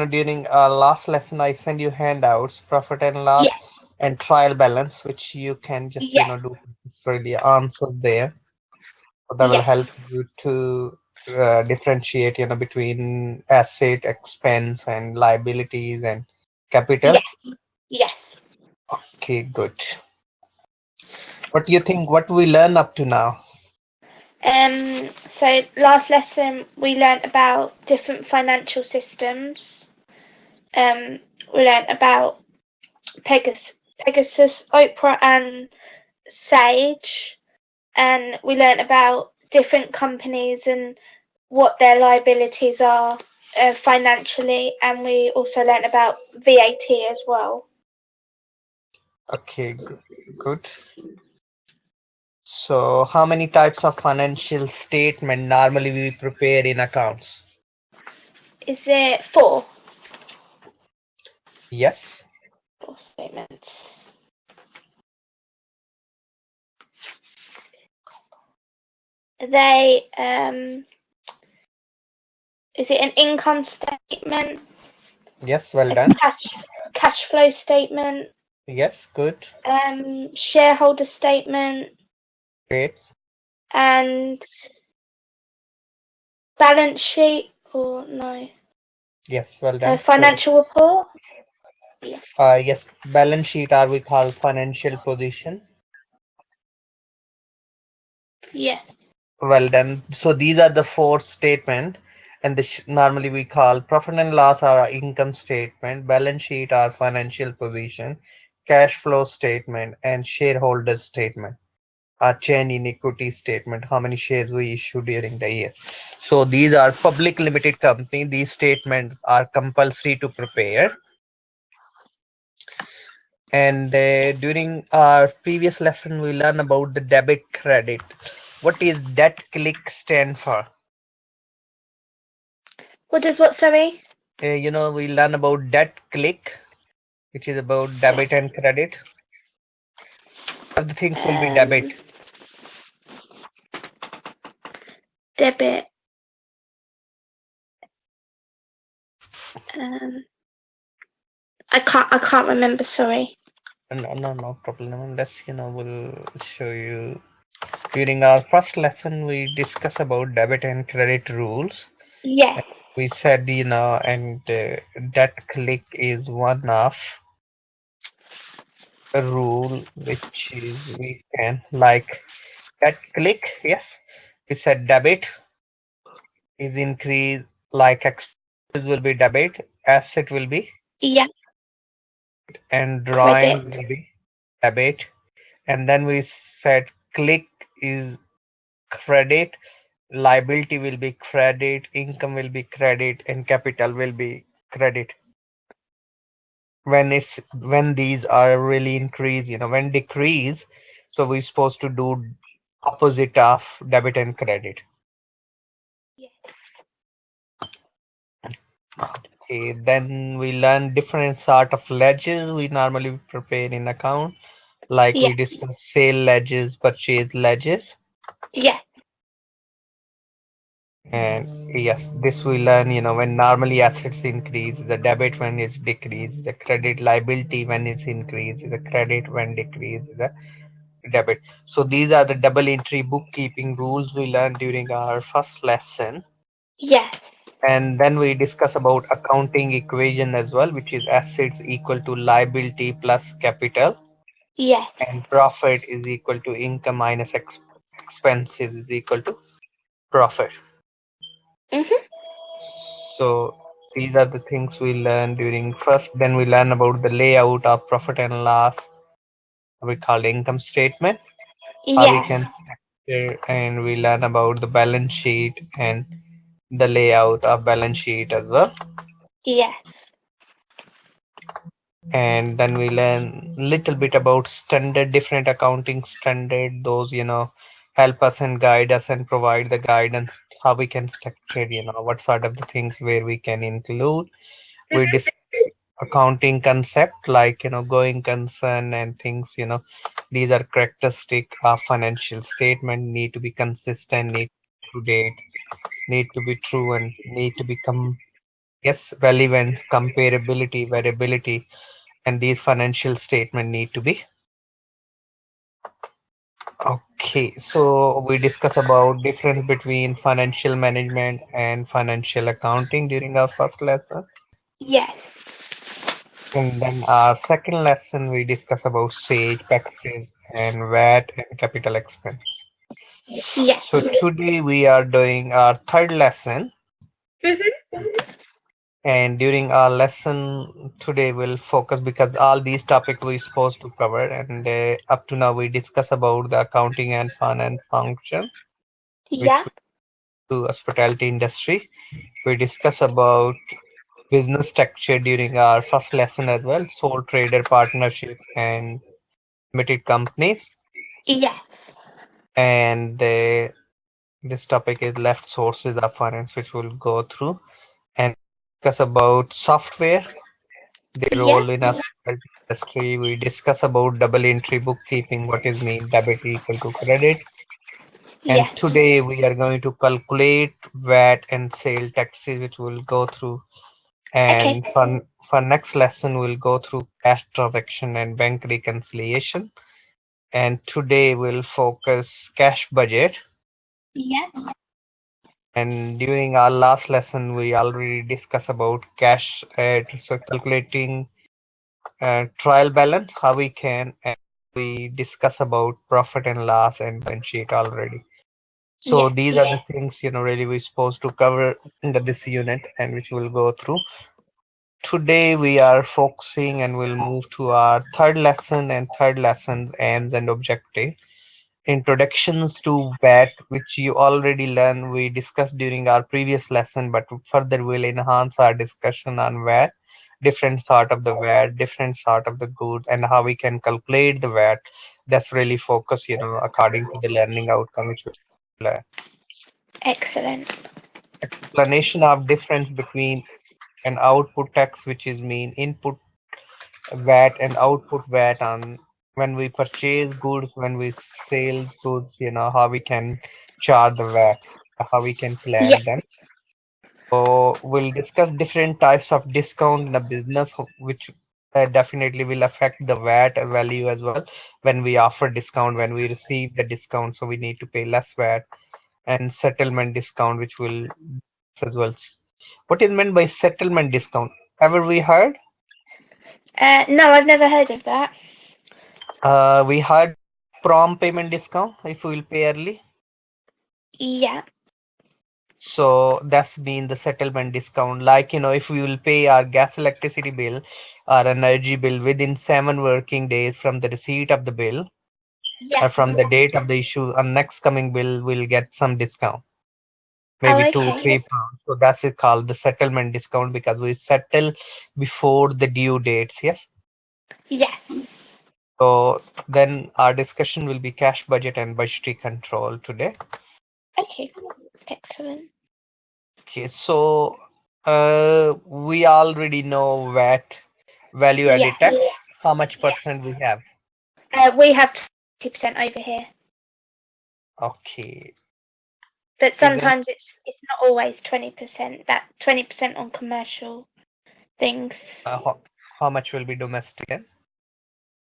during our last lesson, I sent you handouts, profit and loss Yes, and trial balance, which you can just, yes, do really answer there. So that will yes, help you to differentiate, between asset, expense, and liabilities and capital. yes, yes. Okay, good. What do you think? What we learn up to now? So last lesson we learnt about different financial systems. Um, we learnt about Pegasus, Oprah, and Sage, and we learnt about different companies and what their liabilities are financially, and we also learnt about VAT as well. Okay, good. So, how many types of financial statement normally we prepare in accounts? Is it four? Yes. Four statements. They is it an income statement, Yes, well a done. cash flow statement, Yes, good. shareholder statement, Great. and balance sheet, or no, Yes, well a done. Good. financial report? Yeah. Yes, balance sheet are we call financial position. Yes. Well done. So these are the four statement, and this normally we call profit and loss are income statement, balance sheet are financial position, cash flow statement, and shareholder statement. Our change in equity statement, how many shares we issue during the year. So these are public limited company. These statements are compulsory to prepare. And during our previous lesson, we learned about the debit credit. What is that click stand for? What does what, sorry? We learn about debt click, which is about debit and credit. Other things will be debit. Um, debit. Um, I can't remember. Sorry. No, no, no problem. Let's, we'll show you. During our first lesson, we discuss about debit and credit rules. Yes. And we said, and debt click is one of the rule which is we can like that click. Yes, we said debit is increase, like expenses will be debit, asset will be, Yeah. and Credit. drawing will be debit. And then we said click is credit, liability will be credit, income will be credit, and capital will be credit. When these are really increase, when decrease, so we're supposed to do opposite of debit and credit. Yes. Okay, then we learn different sort of ledgers we normally prepare in account, like Yes. we discuss sale ledgers, purchase ledgers, Yes. and yes, this we learn, when normally assets increase, the debit when it's decrease, the credit liability when it's increase, the credit when decrease, the debit. So these are the double entry bookkeeping rules we learned during our first lesson. Yes. And then we discuss about accounting equation as well, which is assets equal to liability plus capital, Yes. and profit is equal to income minus expenses is equal to profit. Mhm. So these are the things we learn during first. Then we learn about the layout of profit and loss, we call income statement, how we Yes. can structure, and we learn about the balance sheet and the layout of balance sheet as well. Yes. And then we learn little bit about standard, different accounting standard. Those, help us and guide us and provide the guidance how we can structure, what sort of the things where we can include. We discuss accounting concept like, going concern and things. These are characteristic of financial statement, need to be consistent, need to date, need to be true, and need to be Yes, relevance, comparability, variability, and these financial statement need to be. Okay, so we discuss about difference between financial management and financial accounting during our first lesson. Yes. And then our second lesson, we discuss about sage, taxes, and VAT and capital expense. Yes. So today we are doing our third lesson, Mhm. and during our lesson today we'll focus because all these topics we're supposed to cover, and up to now we discuss about the accounting and finance function, which Yeah. we do hospitality industry. We discuss about business structure during our first lesson as well, sole trader partnership and limited companies, Yes. and this topic is left sources of finance, which we'll go through and discuss about software, their Yeah. role in our industry. We discuss about double entry bookkeeping, what is mean debit equal to credit. And Yes. today we are going to calculate VAT and sale taxes, which we'll go through. Okay. And for next lesson, we'll go through cash transaction and bank reconciliation. And today we'll focus cash budget. Yeah. And during our last lesson, we already discussed about cash, so calculating trial balance, how we can, and we discuss about profit and loss and balance sheet already. So Yes. these are the things, really we're supposed to cover in this unit and which we'll go through. Today we are focusing and we'll move to our third lesson and third lesson aims and objective. Introductions to VAT, which you already learned, we discussed during our previous lesson, but further we'll enhance our discussion on VAT, different sort of the VAT, different sort of the goods, and how we can calculate the VAT. That's really focus, according to the learning outcome, which we learn. Excellent. Explanation of difference between an output tax, which is mean input VAT and output VAT on when we purchase goods, when we sell goods, how we can charge the VAT, how we can Yeah. plan them. So we'll discuss different types of discount in a business, which definitely will affect the VAT value as well. When we offer discount, when we receive the discount, so we need to pay less VAT, and settlement discount, which will as well. What is meant by settlement discount? Ever we heard? No, I've never heard of that. We heard prompt payment discount if we will pay early. Yeah. So that's been the settlement discount. Like, if we will pay our gas electricity bill, our energy bill within 7 working days from the receipt of the bill Yeah. or from the date of the issue, on next coming bill we'll get some discount, Oh, maybe two, okay. 3 pounds. So that's it called the settlement discount because we settle before the due dates. Yes. Yes. So then our discussion will be cash budget and budgetary control today. Okay. Excellent. Okay, so we already know VAT, value added Yes. tax, how much Yes. percent we have. We have 20% over here, Okay, but even sometimes it's not always 20%. That 20% on commercial things. how much will be domestic then?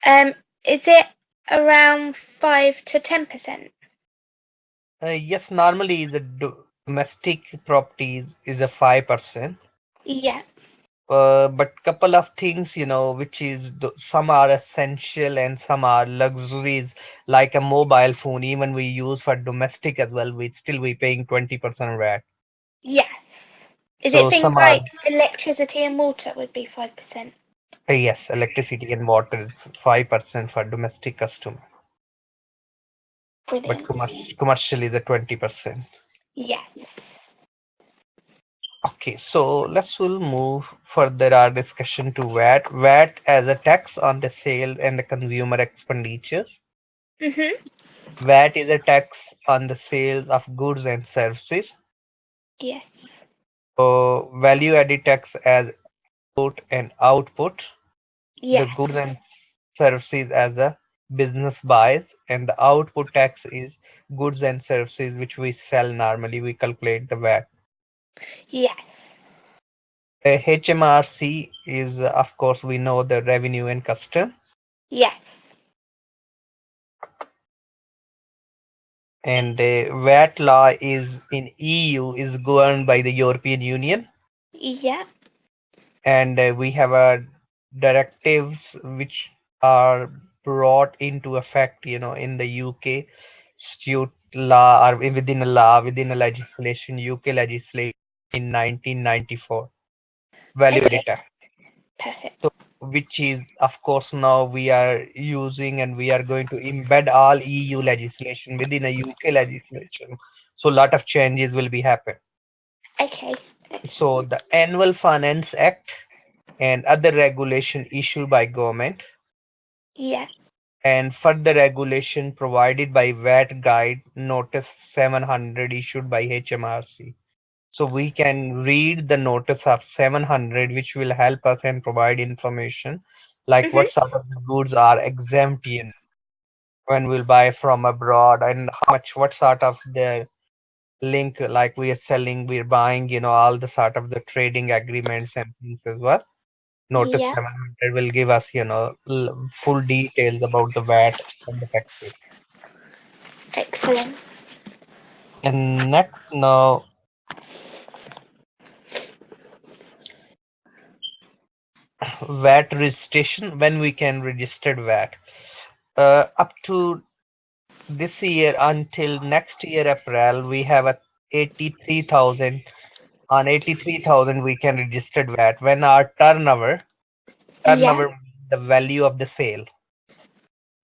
Um, is it around 5 to 10%? Yes, normally the domestic properties is a 5%. Yeah. But couple of things, which is some are essential and some are luxuries, like a mobile phone. Even we use for domestic as well, we paying 20% VAT. Yes. Is it So things some are like electricity and water would be 5%? yes, electricity and water is 5% for domestic customer, but Brilliant. commercial is a 20%. Yes. Okay, so we'll move further our discussion to VAT. VAT as a tax on the sale and the consumer expenditures. Mhm. VAT is a tax on the sales of goods and services. Yes. So value added tax as input and output. The Yes. goods and services as a business buys, and the output tax is goods and services which we sell normally. We calculate the VAT. Yes. HMRC is, of course, we know the revenue and custom, Yes. and VAT law is in EU is governed by the European Union, Yeah. and we have directives which are brought into effect, in the UK statute law or within a law, within a legislation, UK legislation in 1994, Okay. validity. Perfect. So, which is, of course, now we are using and we are going to embed all EU legislation within a UK legislation. So, a lot of changes will be happen. Okay. So, the Annual Finance Act and other regulation issued by government Yeah. and further regulation provided by VAT Guide Notice 700 issued by HMRC. So we can read the notice of 700, which will help us and provide information like Mhm. what sort of goods are exempt when we'll buy from abroad, and how much, what sort of the link, like we are selling, we're buying, all the sort of the trading agreements and things as well. Notice Yeah. 700 will give us, full details about the VAT and the taxes. Excellent. And next now, VAT registration, when we can register VAT. Up to this year until next year April, we have a 83,000. On 83,000, we can register VAT. When our Yeah. turnover, the value of the sale,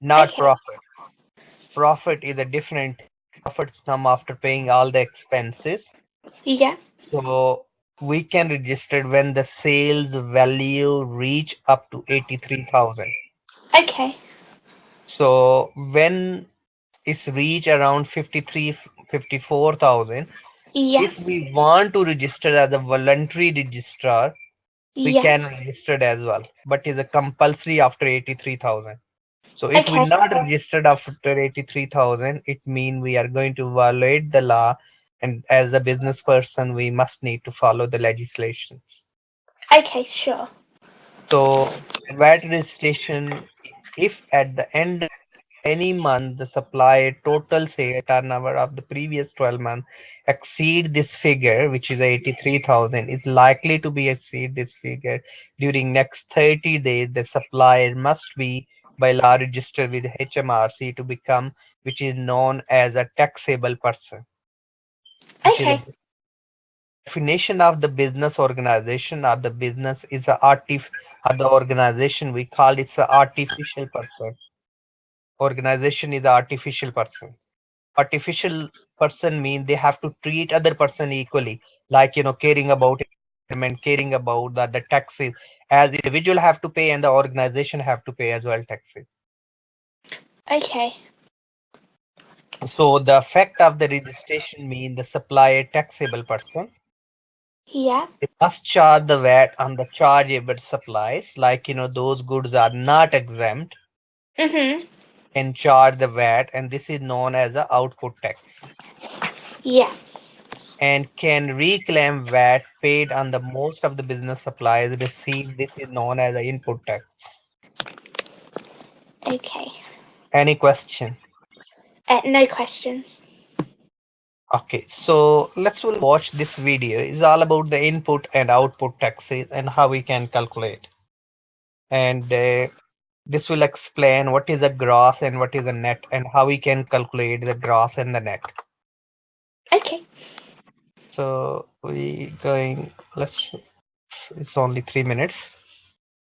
not Okay. profit. Profit is a different. Profits come after paying all the expenses. Yeah. So we can register when the sales value reach up to 83,000. Okay. So when it's reach around 53, 54,000, Yeah. if we want to register as a voluntary registrar, we Yeah. can register as well, but is a compulsory after 83,000. So if we Okay. not registered after 83,000, it means we are going to violate the law, and as a business person, we must need to follow the legislation. Okay. Sure. So VAT registration, if at the end of any month the supply total sale turnover of the previous 12 months exceed this figure, which is 83,000, is likely to be exceed this figure during next 30 days, the supplier must be by law registered with HMRC to become, which is known as a taxable person, which is a Okay. definition of the business organization, or the business is a or the organization we call it's a artificial person. Organization is a artificial person. Artificial person mean they have to treat other person equally, like, caring about environment, caring about the taxes, as individual have to pay and the organization have to pay as well taxes. Okay. So the effect of the registration mean the supplier taxable person. Yeah. They must charge the VAT on the chargeable supplies, like, those goods are not exempt Mhm. and charge the VAT, and this is known as a output tax, Yeah. and can reclaim VAT paid on the most of the business supplies received. This is known as an input tax. Okay. Any question? No questions. Okay, so let's will watch this video. It's all about the input and output taxes and how we can calculate. And this will explain what is a gross and what is a net and how we can calculate the gross and the net. Okay. So we going, let's, it's only 3 minutes.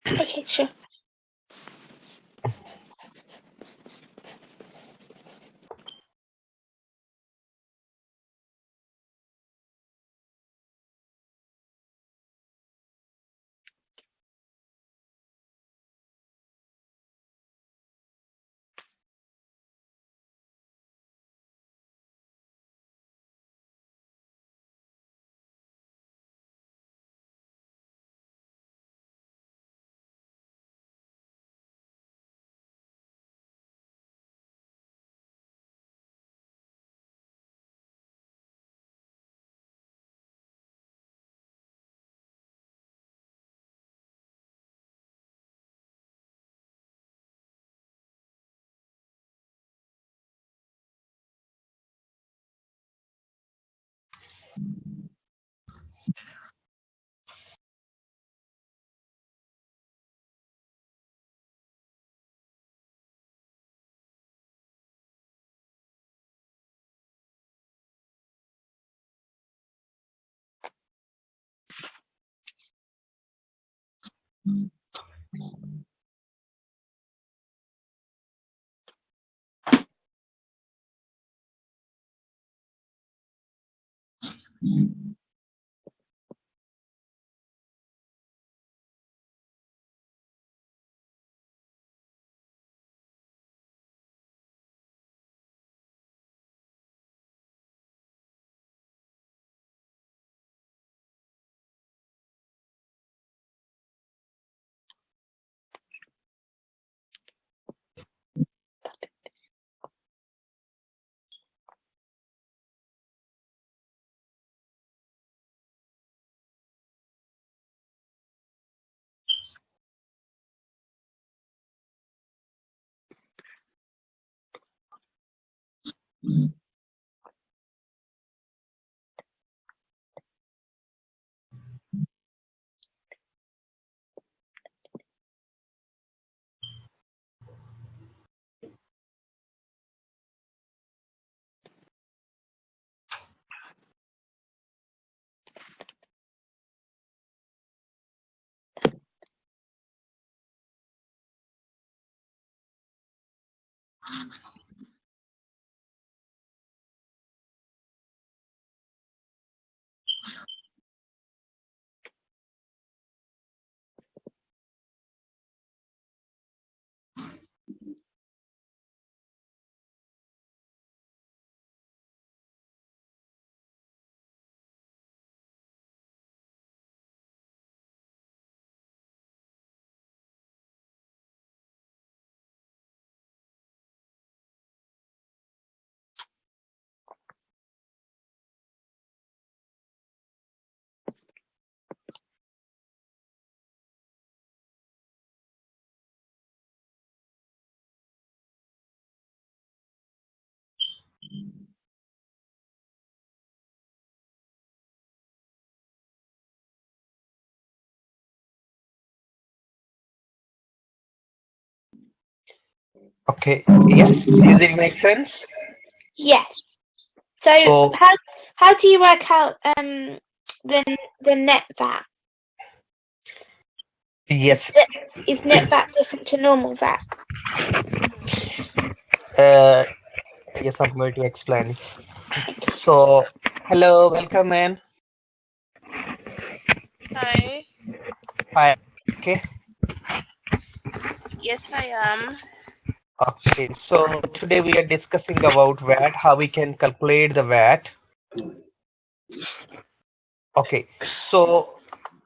Okay. Sure. Okay. Yes. Does it make sense? Yes. So So how do you work out the net VAT? yes. Is net VAT different to normal VAT? Yes, I'm going to explain. So hello, welcome in. Hi. Hi. Okay. Yes, I am. Okay. So today we are discussing about VAT, how we can calculate the VAT. Okay. So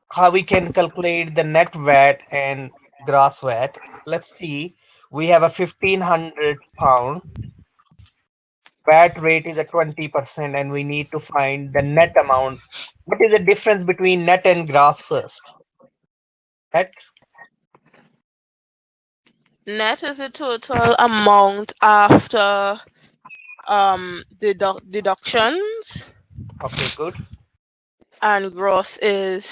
how we can calculate the net VAT and gross VAT. Let's see. We have a £1,500. VAT rate is a 20%, and we need to find the net amount. What is the difference between net and gross first? Net. Net is the total amount after deductions, Okay, good. and gross is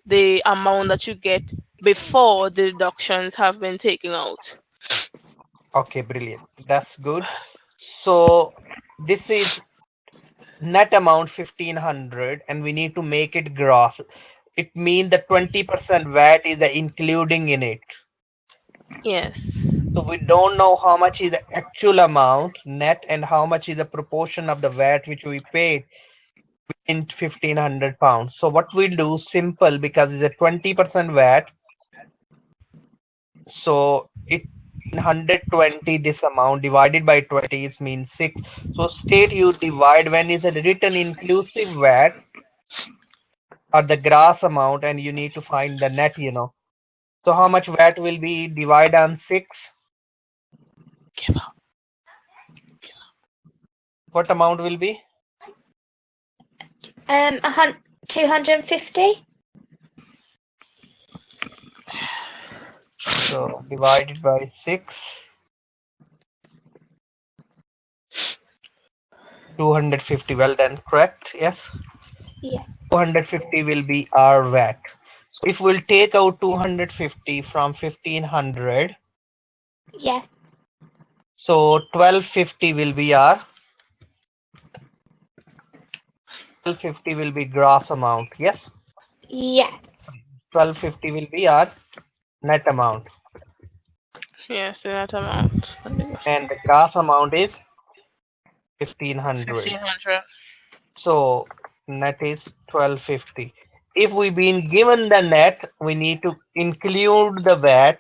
the amount that you get before the deductions have been taken out. Okay, brilliant. That's good. So this is net amount 1,500, and we need to make it gross. It means the 20% VAT is including in it. Yes. So we don't know how much is the actual amount net and how much is the proportion of the VAT which we paid in £1,500. So what we'll do, simple, because it's a 20% VAT. So it 120, this amount divided by 20 is means 6. So state you divide when is a written inclusive VAT or the gross amount, and you need to find the net. So how much VAT will be divided on 6? What amount will be? 250. So divided by 6, 250. Well done, correct? Yes. Yeah. 250 will be our VAT. So if we'll take out 250 from 1500, Yeah. so 1250 will be our 1250 will be gross amount. Yes, Yeah. 1250 will be our net amount, Yes, that amount. and the gross amount is 1500. 1,500. So net is 1250. If we've been given the net, we need to include the VAT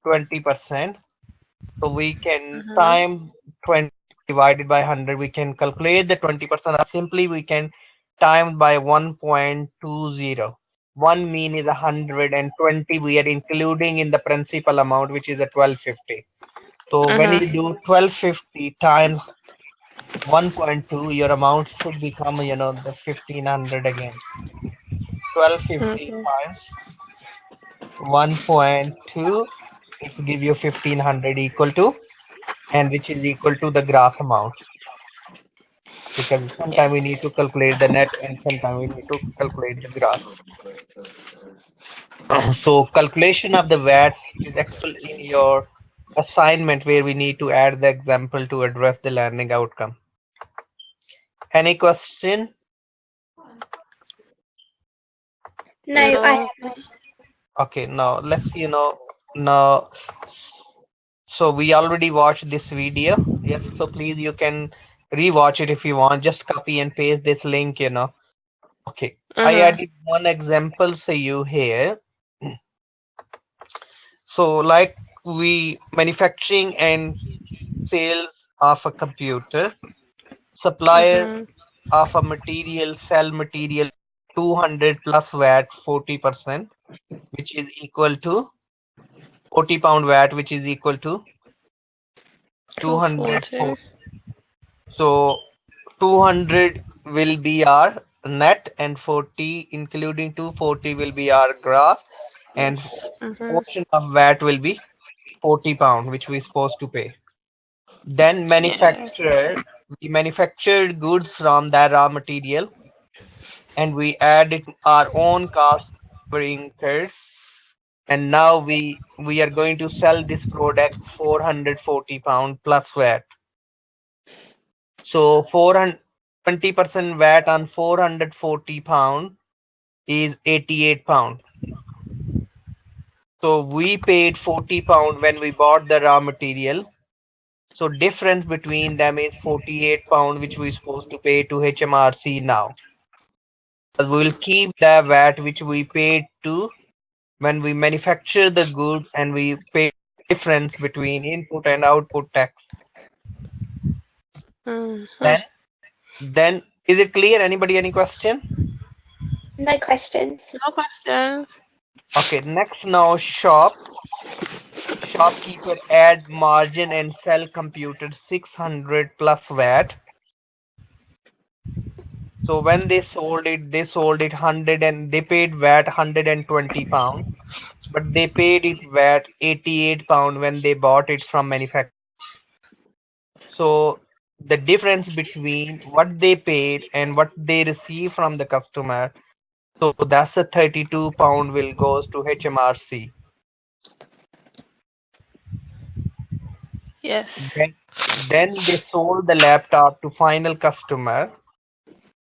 20%. So we can Mhm. time 20 divided by 100. We can calculate the 20%, or simply we can time by 1.20. One mean is 120. We are including in the principal amount, which is a 1250. So when you Mhm. do 1250 times 1.2, your amount should become, the 1500 again. 1250 Okay. times 1.2, it will give you 1500 equal to, and which is equal to the gross amount, because Yeah. sometimes we need to calculate the net and sometimes we need to calculate the gross. So calculation of the VAT is actually in your assignment, where we need to add the example to address the learning outcome. Any question? No, I No. haven't. Okay, now let's now. So we already watched this video. Yes, so please you can rewatch it if you want. Just copy and paste this link. Okay, I Mhm. added one example for you here. So like we manufacturing and sales of a computer, supplier Mhm. of a material sell material 200 plus VAT 40%, which is equal to 40 pound VAT, which is equal to 200. 240. So 200 will be our net, and 40 including 240 will be our gross, and Mhm. portion of VAT will be 40 pound, which we're supposed to pay. Then Yeah. we manufactured goods from that raw material, and we added our own cost for incurred, and now we are going to sell this product 440 pound plus VAT. So 420% VAT on 440 pound is 88 pound. So we paid 40 pound when we bought the raw material. So difference between them is 48 pound, which we're supposed to pay to HMRC now. But we will keep the VAT which we paid to when we manufacture the goods, and we pay difference between input and output tax. Mhm. Then then is it clear? Anybody any question? No questions. No questions. Okay, next now shopkeeper add margin and sell computer 600 plus VAT. So when they sold it 100, and they paid VAT 120 pound, but they paid it VAT 88 pound when they bought it from manufacturer. So the difference between what they paid and what they receive from the customer, so that's a 32 pound will goes to HMRC. Yes. Then they sold the laptop to final customer,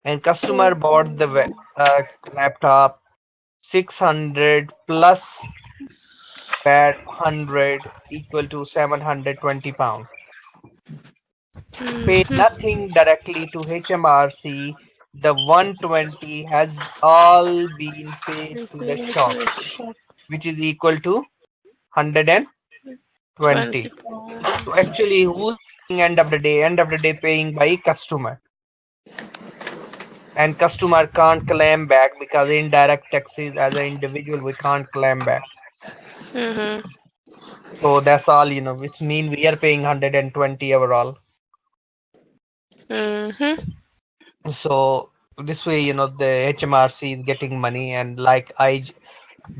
and customer bought the laptop 600 plus VAT 100 equal to 720 pound. Paid Mhm. nothing directly to HMRC. The 120 has all been paid to the shop, which is equal to 120. 20 pounds. So actually, who's paying end of the day? End of the day paying by customer, and customer can't claim back, because indirect taxes as an individual we can't claim back. Mhm. So that's all, which mean we are paying 120 overall. Mhm. So this way, the HMRC is getting money, and like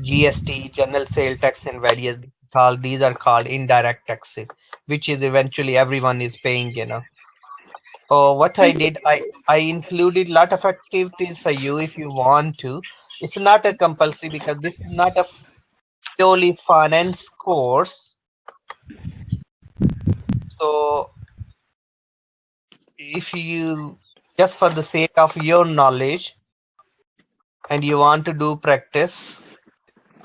GST, general sale tax, and various these are called indirect taxes, which is eventually everyone is paying, what I did, I included lot of activities for you if you want to. It's not a compulsory because this is not a purely finance course. So if you just for the sake of your knowledge and you want to do practice,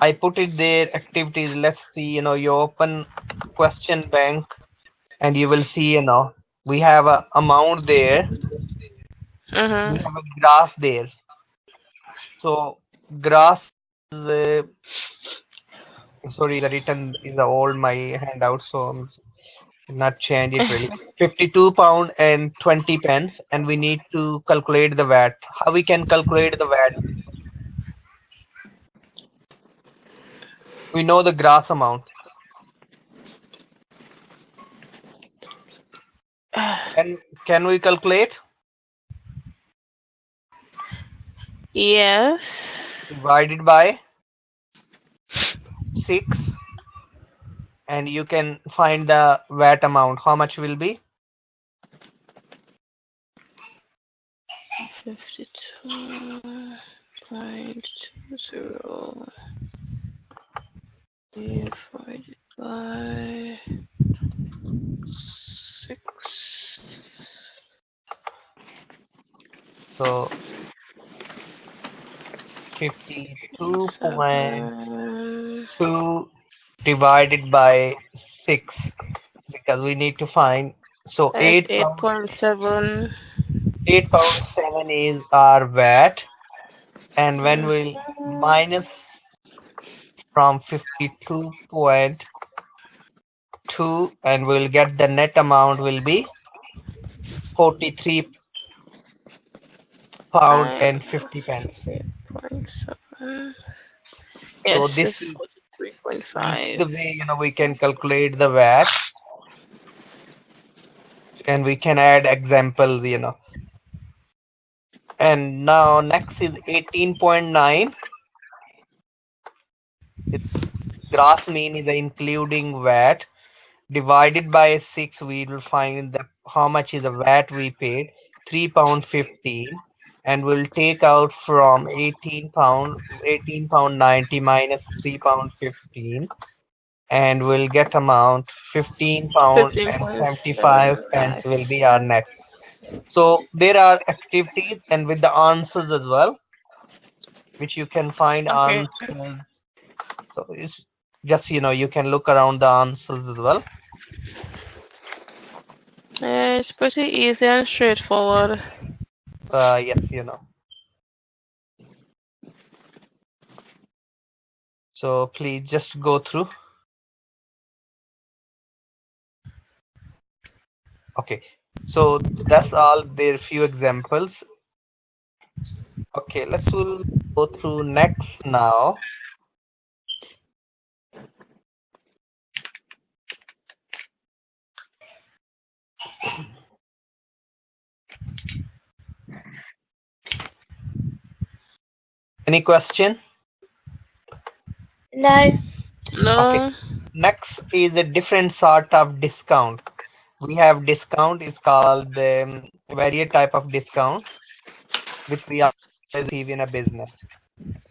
I put it there activities. Let's see, you open question bank and you will see, we have a amount there, we Mhm. have a graph there. So graph is sorry, the written is old my handout, so I'm not change it really. 52 pound and 20 pence, and we need to calculate the VAT. How we can calculate the VAT? We know the gross amount. Can we calculate? Yes. Divided by 6, and you can find the VAT amount. How much will be? 52.20 divided by 6. So 52.2 7. divided by 6, because we need to find. So That's 8 pound 8.7. 8 pound 7 is our VAT, and when we'll minus from 52.2, and we'll get the net amount will be 43 pound and 50 pence. 8.7. Yes, So this it's is 43.5. the way we can calculate the VAT, and we can add examples. And now next is 18.9. Gross mean is including VAT. Divided by 6, we will find the how much is the VAT we paid, 3 pound 15, and we'll take out from 18 pound 90 minus 3 pound 15, and we'll get amount 15 pound and 75 pence 15.75. will be our net. So there are activities and with the answers as well, which you can find Okay. answers. So it's just you can look around the answers as well. It's pretty easy and straightforward. Yes. So please just go through. Okay. So that's all. There are few examples. Okay, we'll go through next now. Any question? No. Okay. No. Next is a different sort of discount. We have discount is called various type of discount which we are receive in a business.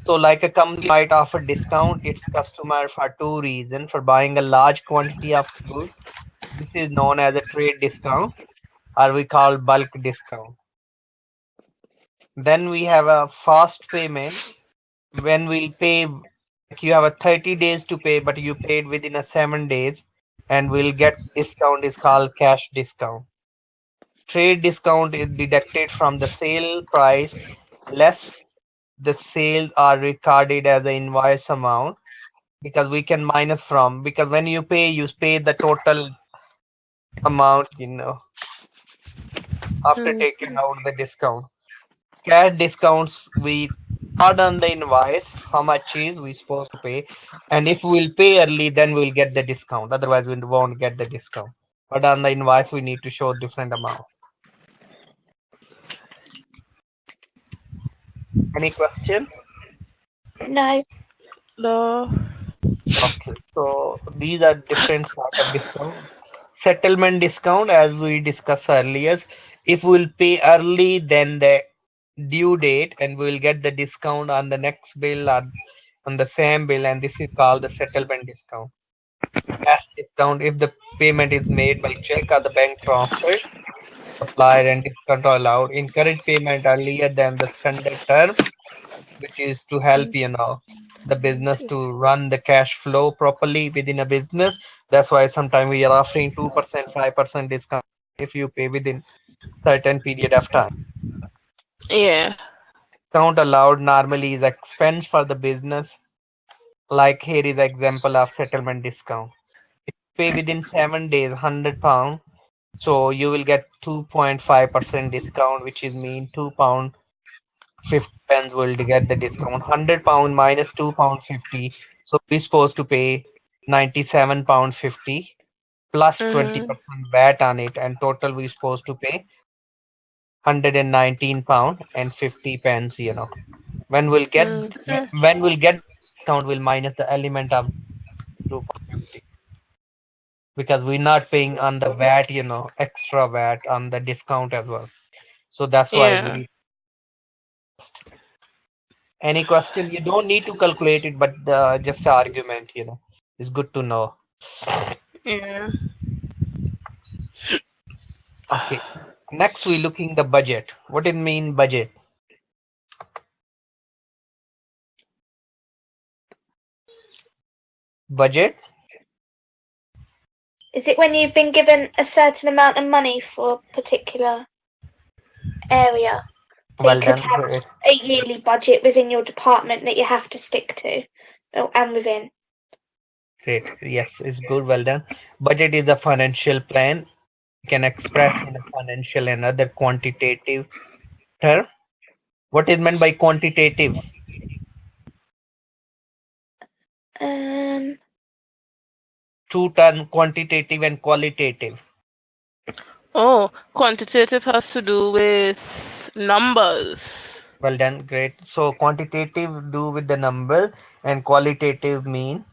So like a company might offer discount its customer for two reasons: for buying a large quantity of goods. This is known as a trade discount, or we call bulk discount. Then we have a fast payment. When we pay, like you have a 30 days to pay, but you paid within a 7 days, and we'll get discount is called cash discount. Trade discount is deducted from the sale price less the sales are recorded as an invoice amount, because we can minus from, because when you pay the total amount, after Mm. taking out the discount. Cash discounts, we add on the invoice how much is we supposed to pay, and if we'll pay early, then we'll get the discount. Otherwise, we won't get the discount. But on the invoice, we need to show different amount. Any question? No. No. Okay, so these are different sort of discount. Settlement discount, as we discussed earlier, If we'll pay early than the due date, and we'll get the discount on the next bill or on the same bill, and this is called the settlement discount. Cash discount if the payment is made by check or the bank transfer, supplier and discount are allowed. Encourage payment earlier than the standard term, which is to help the business to run the cash flow properly within a business. That's why sometimes we are offering 2%, 5% discount if you pay within certain period of time. Yeah. Discount allowed normally is expense for the business. Like here is example of settlement discount. If you pay within 7 days, £100, so you will get 2.5% discount, which is mean £2 50 pence will get the discount. £100 minus £2.50, so we're supposed to pay £97.50 plus Mhm. 20% VAT on it, and total we're supposed to pay £119 and 50 pence. When we'll get Mhm. when we'll get discount, we'll minus the element of 2.50, because we're not paying on the VAT, extra VAT on the discount as well. So that's why we Yeah. need. Any question? You don't need to calculate it, but just the argument, is good to know. Yeah. Okay. Next, we're looking the budget. What it mean budget? Budget. Is it when you've been given a certain amount of money for a particular area? So you Well could done. have Great. a yearly budget within your department that you have to stick to, and within. Great. Yes, it's good. Well done. Budget is a financial plan. You can express in a financial and other quantitative term. What is meant by quantitative? Um, Two term, quantitative and qualitative. Oh, quantitative has to do with numbers. Well done. Great. So quantitative do with the number, and qualitative mean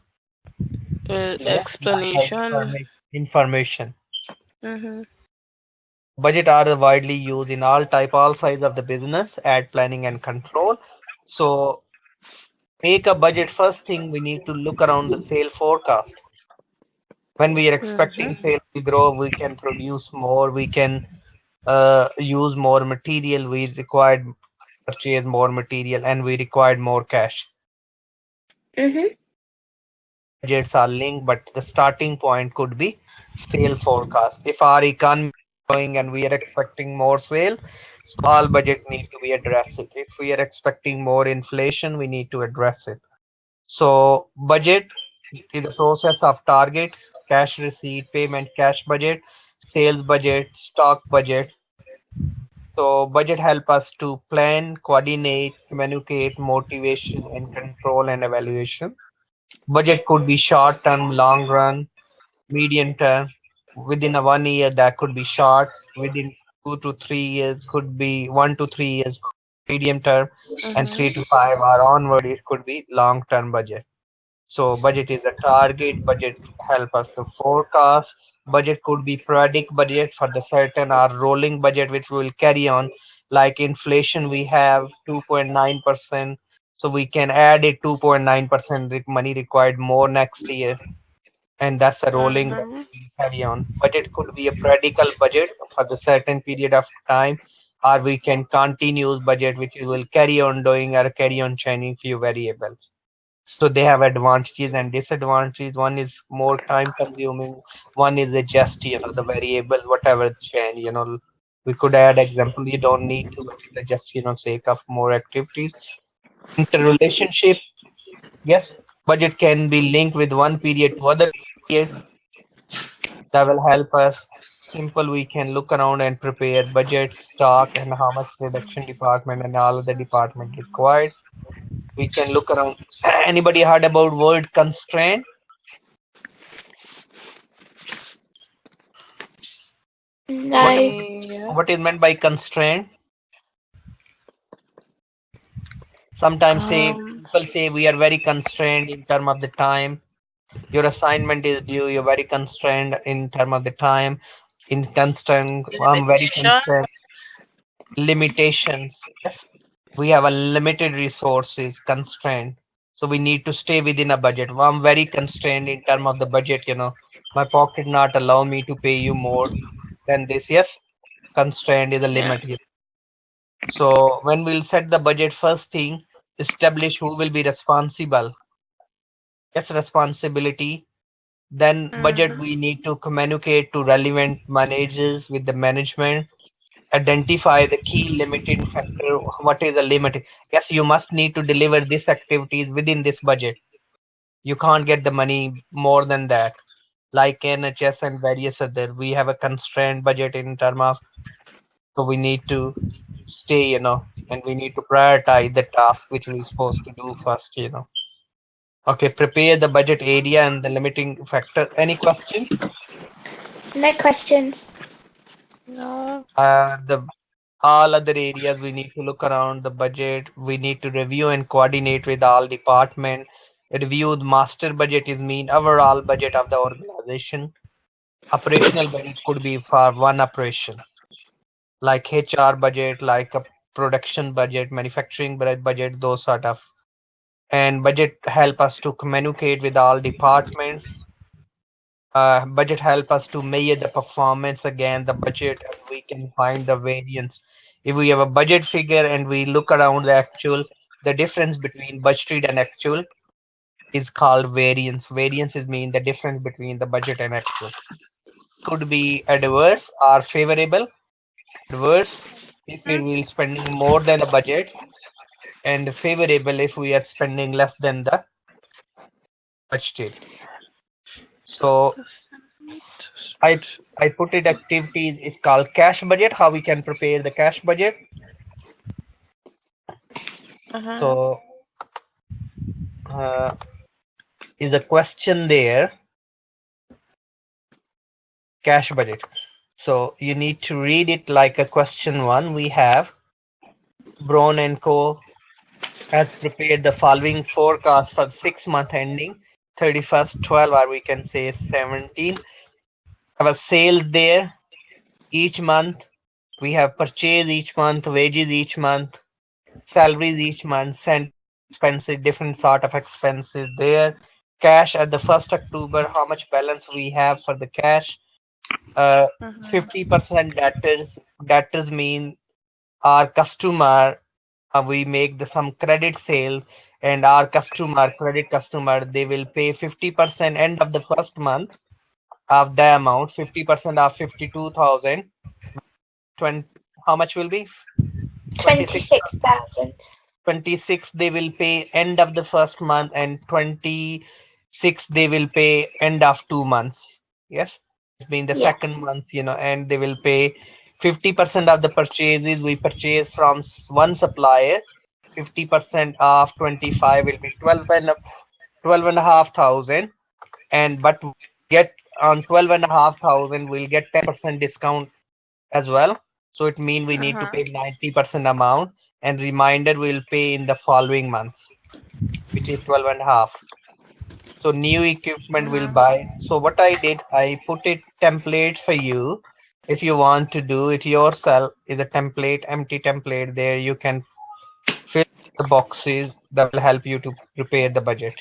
data Explanation. information. Mhm. Budget are widely used in all type, all size of the business, ad planning and control. So make a budget. First thing we need to look around the sale forecast. When we are expecting Mhm. sales to grow, we can produce more, we can use more material, we required purchase more material, and we required more cash. mhm. Budgets are linked, but the starting point could be sale forecast. If our economy is growing and we are expecting more sales, so all budget need to be addressed. If we are expecting more inflation, we need to address it. So budget is the process of target, cash receipt, payment, cash budget, sales budget, stock budget. So budget help us to plan, coordinate, communicate, motivation, and control and evaluation. Budget could be short term, long run, medium term. Within a 1 year, that could be short. Within 2 to 3 years, could be 1 to 3 years, medium term, and Mhm. 3 to 5 or onward, it could be long term budget. So budget is a target. Budget help us to forecast. Budget could be predict budget for the certain or rolling budget which will carry on. Like inflation, we have 2.9%. So we can add it 2.9% money required more next year, and that's a rolling budget Mhm. will carry on. Budget could be a practical budget for the certain period of time, or we can continuous budget which will carry on doing or carry on changing few variables. So they have advantages and disadvantages. One is more time consuming. One is just the variable whatever change. We could add example. You don't need to, but it's just sake of more activities. Interrelationship. Yes, budget can be linked with one period to other period. That will help us. Simple. We can look around and prepare budget, stock, and how much production department and all of the department required. We can look around. Anybody heard about word constraint? What No. Yeah. what is meant by constraint? Sometimes say Um. people say we are very constrained in term of the time. Your assignment is due. You're very constrained in term of the time. In constraint, I'm very Limitation. constrained. limitations. Yes, we have a limited resources constraint, so we need to stay within a budget. Well, I'm very constrained in terms of the budget. My pocket not allow me to pay you more than this. Yes, constraint is a limit here. So when we'll set the budget, first thing, establish who will be responsible. Yes, responsibility. Then budget, we need to communicate to relevant managers with the management, identify the key limiting factor. What is the limit? Yes, you must need to deliver these activities within this budget. You can't get the money more than that. Like NHS and various other, we have a constrained budget in terms of, so we need to stay, and we need to prioritize the task which we're supposed to do first. Okay, prepare the budget area and the limiting factor. Any question? No questions. No. The all other areas we need to look around the budget. We need to review and coordinate with all department. Review the master budget is mean overall budget of the organization. Operational budget could be for one operation, like HR budget, like a production budget, manufacturing budget, those sort of. And budget help us to communicate with all departments. Budget help us to measure the performance again the budget, and we can find the variance. If we have a budget figure and we look around the actual, the difference between budgeted and actual is called variance. Variance is mean the difference between the budget and actual. Could be adverse or favorable. Adverse if we will spending more than the budget, and favorable if we are spending less than the budgeted. So I I put it activities is called cash budget. How we can prepare the cash budget? So uh, is a question there. Cash budget. So you need to read it like a question one. We have Brown and Co. has prepared the following forecast for 6 month ending 31st 12, or we can say 17. Our sales there each month. We have purchase each month, wages each month, salaries each month, and expenses, different sort of expenses there. Cash at the 1st October, how much balance we have for the cash? 50% debtors. Debtors mean our customer, we make some credit sale, and our customer, credit customer, they will pay 50% end of the first month of the amount. 50% of 52,000. 20, how much will be? 26,000. 26 they will pay end of the first month, and 26 they will pay end of 2 months. Yes, it's been the second month, and they will pay 50% of the purchases we purchase from one supplier. 50% of 25 will be 12 and a half thousand, and but get on 12 and a half thousand we'll get 10% discount as well. So it means we need to pay 90% amount, and reminder will pay in the following month, which is 12 and a half. So new equipment will buy. So what I did, I put it template for you. If you want to do it yourself, is a template, empty template there. You can fill the boxes that will help you to prepare the budget.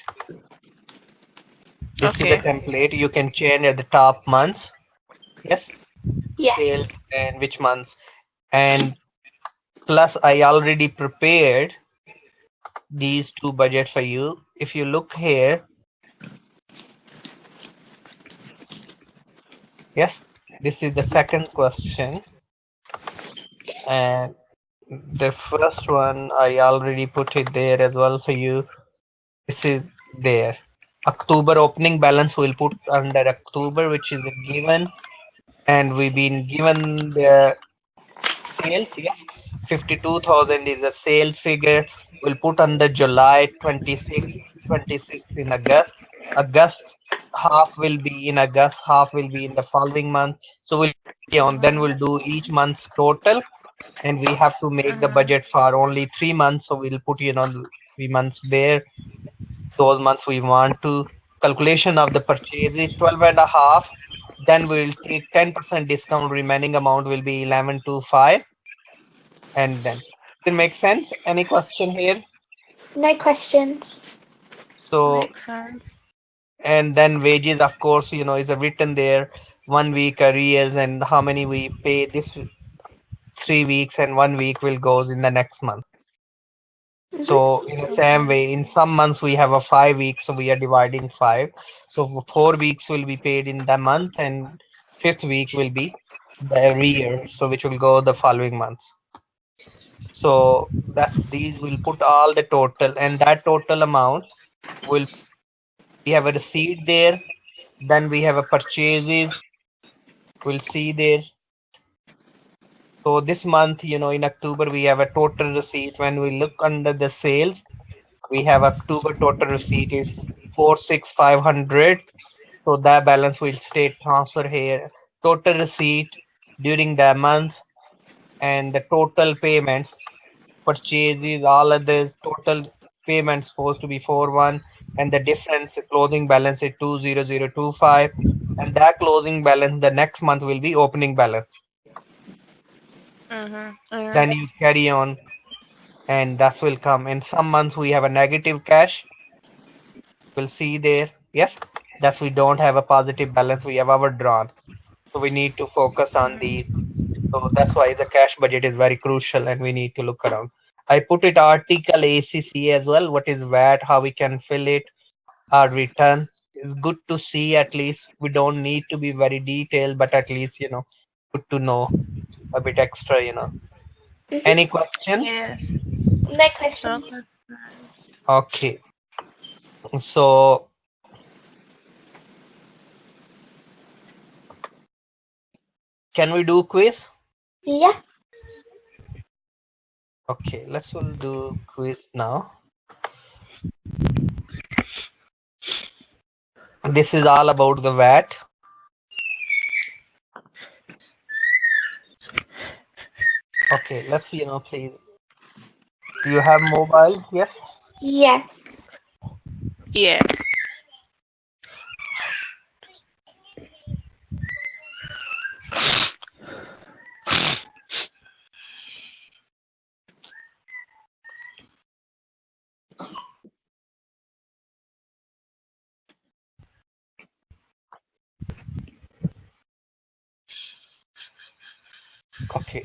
This is the template. You can change at the top months. Yes. Yes. Sales and which months. And plus I already prepared these two budgets for you. If you look here, yes, this is the second question, and the first one I already put it there as well for you. This is there. October opening balance we'll put under October, which is a given, and we've been given the sales. Yes, 52,000 is a sales figure. We'll put under July 26, 26 in August. August half will be in August, half will be in the following month. So we'll on then we'll do each month's total, and we have to make the budget for only 3 months. So we'll put 3 months there. Those months we want to. Calculation of the purchase is 12 and a half. Then we'll take 10% discount. Remaining amount will be 11 to 5. and then does it make sense? Any question here? No questions. So Makes sense. and then wages, of course, is written there, 1 week arrears and how many we pay this 3 weeks and 1 week will goes in the next month. Mhm. So in the same way, in some months we have a 5 weeks, so we are dividing five. So 4 weeks will be paid in the month, and fifth week will be the arrear, so which will go the following months. So that's these will put all the total, and that total amount will we have a receipt there. Then we have a purchases. We'll see there. So this month, in October we have a total receipt. When we look under the sales, we have October total receipt is 46,500. So that balance will state transfer here. Total receipt during the month and the total payments, purchases, all of the total payments supposed to be 41, and the difference closing balance is 20025, and that closing balance the next month will be opening balance. Mhm. Yeah. Then you carry on, and that will come. In some months we have a negative cash. We'll see there. Yes, that we don't have a positive balance. We have overdrawn. So we need to focus on these. So that's why the cash budget is very crucial, and we need to look around. I put it article ACC as well. What is VAT? How we can fill it? Our return. It's good to see at least. We don't need to be very detailed, but at least good to know a bit extra. Mhm. Any question? Yes. No questions. Okay. Okay. So can we do quiz? Yeah. Okay, let's will do quiz now. This is all about the VAT. Okay, let's please. Do you have mobile? Yes. Yes. Yeah. Okay.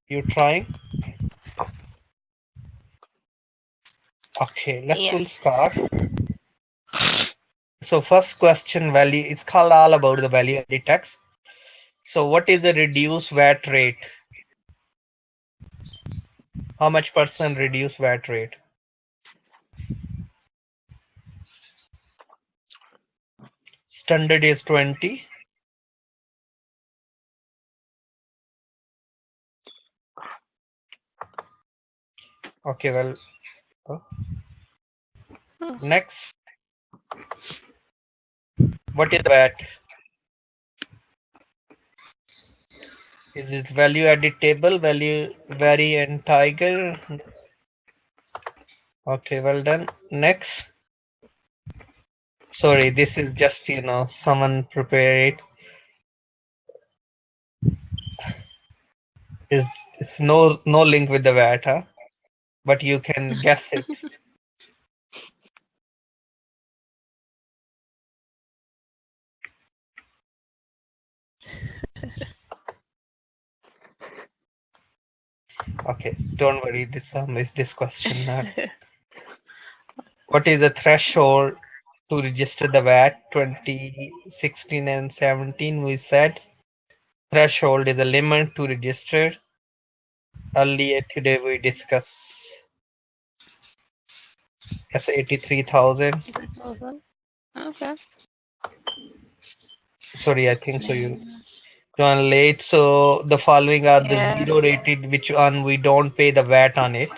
You trying? Okay, let's Yes. will start. So first question, value. It's called all about the value added tax. So what is the reduced VAT rate? How much percent reduced VAT rate? Standard is 20. Okay, well, uh, Hmm. next, what is VAT? Is it value added table, value vary and tiger? Okay, well done. Next, sorry, this is just someone prepare it. Is it's no link with the VAT, huh? But you can guess it. Okay, don't worry. This is this question not. What is the threshold to register the VAT? 2016 and 17 we said threshold is a limit to register. Earlier today we discussed as 83,000. Okay. Sorry, I think so. You joined late. So the following are the Yes. zero rated, which one we don't pay the VAT on it.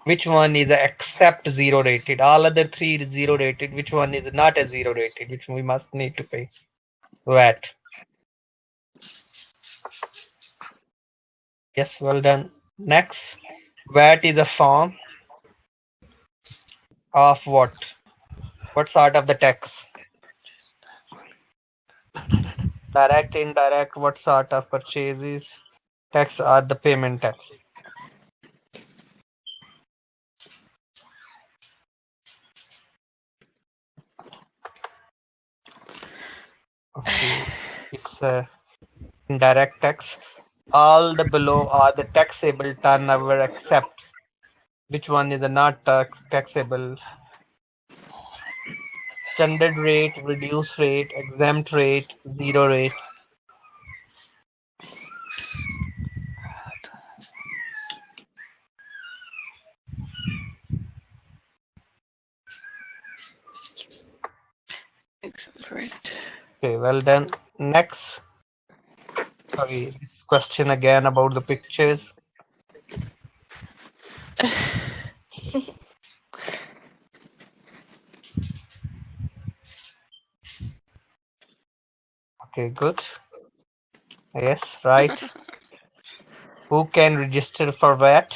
Which one is a accept zero rated? All other three is zero rated. Which one is not a zero rated? Which we must need to pay VAT. Yes, well done. Next, VAT is a form of what? What sort of the tax? Direct, indirect, what sort of purchases? Tax are the payment tax. Okay, it's a indirect tax. All the below are the taxable turnover except which one is a not taxable? Standard rate, reduced rate, exempt rate, zero rate. Great. Okay, well done. Next, sorry, this question again about the pictures. Okay, good. Yes, right. Who can register for VAT?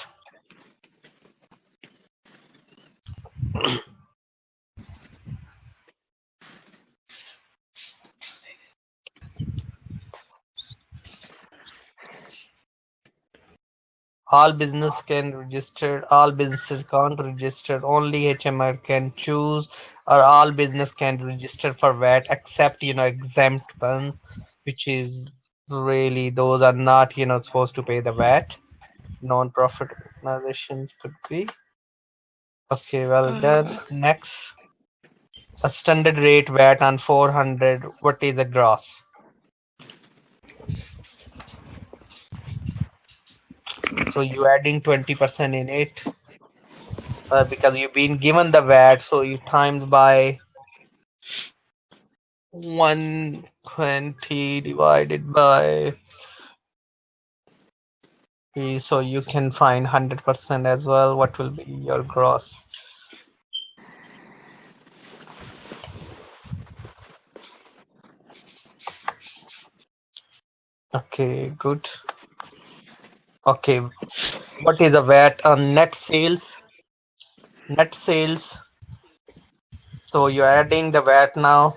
All business can register, all businesses can't register, only HMR can choose, or all business can register for VAT except, exempt ones, which is really, those are not, supposed to pay the VAT. Non-profit organizations could be. Okay, well done. Next, a standard rate VAT on 400, what is the gross? So you adding 20% in it, because you've been given the VAT, so you times by 120 divided by 3, so you can find 100% as well. What will be your gross? Okay, good. Okay, what is the VAT on net sales? Net sales. So you're adding the VAT now.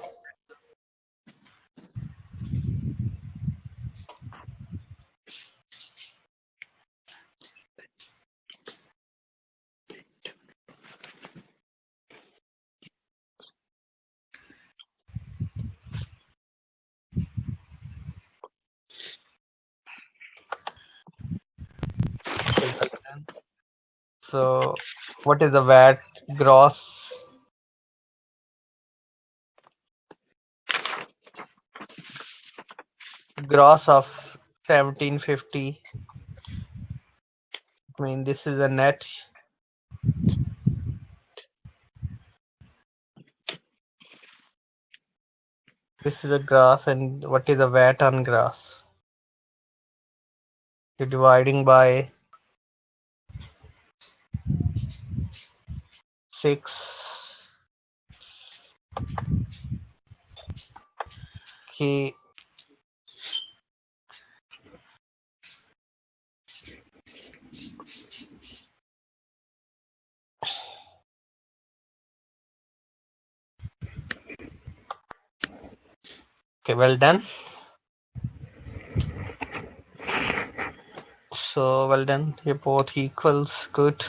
So what is the VAT gross? Gross of 1750. I mean, this is a net. This is a gross, and what is the VAT on gross? You're dividing by 6. Okay, okay, well done. So well done. You're both equals. Good.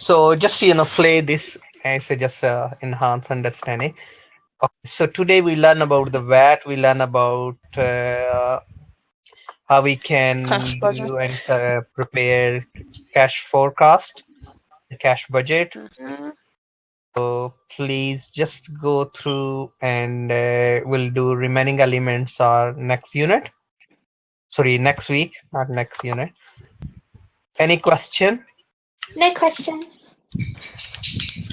So just play this and so just enhance understanding. Okay, so today we learn about the VAT. We learn about how we Cash can budget. do and prepare cash forecast, cash budget. Mhm. So please just go through and we'll do remaining elements are next unit. Sorry, next week, not next unit. Any question? No questions.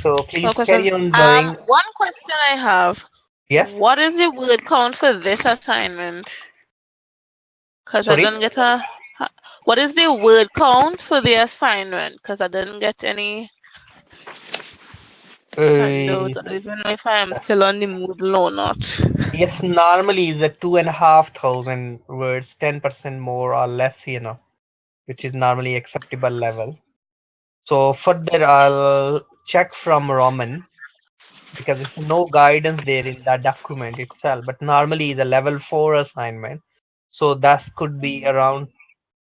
So please No questions. carry on doing. One question I have. Yes. What is the word count for this assignment? Because I Sorry. didn't get a. What is the word count for the assignment? Because I didn't get any handout. I don't even know if I am still on the Moodle or not. Yes, normally is a 2,500 words, 10% more or less. which is normally acceptable level. So further, I'll check from Roman because there's no guidance there in that document itself. But normally the level 4 assignment, so that could be around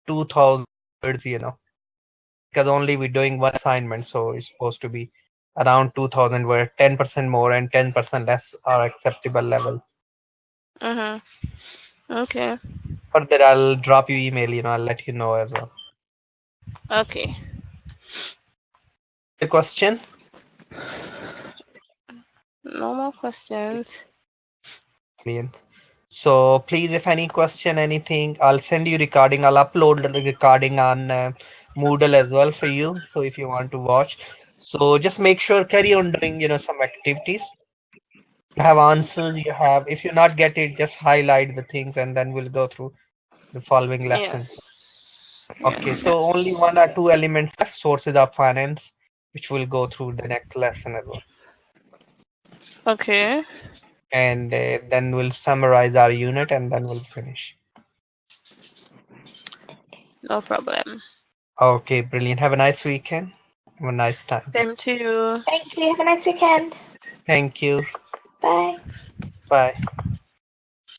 2000 words, because only we're doing one assignment, so it's supposed to be around 2000 words, 10% more and 10% less are acceptable level. Mhm. Okay. Further, I'll drop you email, I'll let you know as well. Okay. The question? No more questions. Brilliant. So please, if any question, anything, I'll send you recording. I'll upload the recording on Moodle as well for you. So if you want to watch, so just make sure carry on doing, some activities. You have answers. You have. If you not get it, just highlight the things, and then we'll go through the following Yes. lessons. Yes. Okay. So only one or two elements left, sources of finance, which we'll go through the next lesson as well. Okay. And then we'll summarize our unit, and then we'll finish. No problem. Okay, brilliant. Have a nice weekend. Have a nice time. Same to you. Thank you. Have a nice weekend. Thank you. Bye. Bye.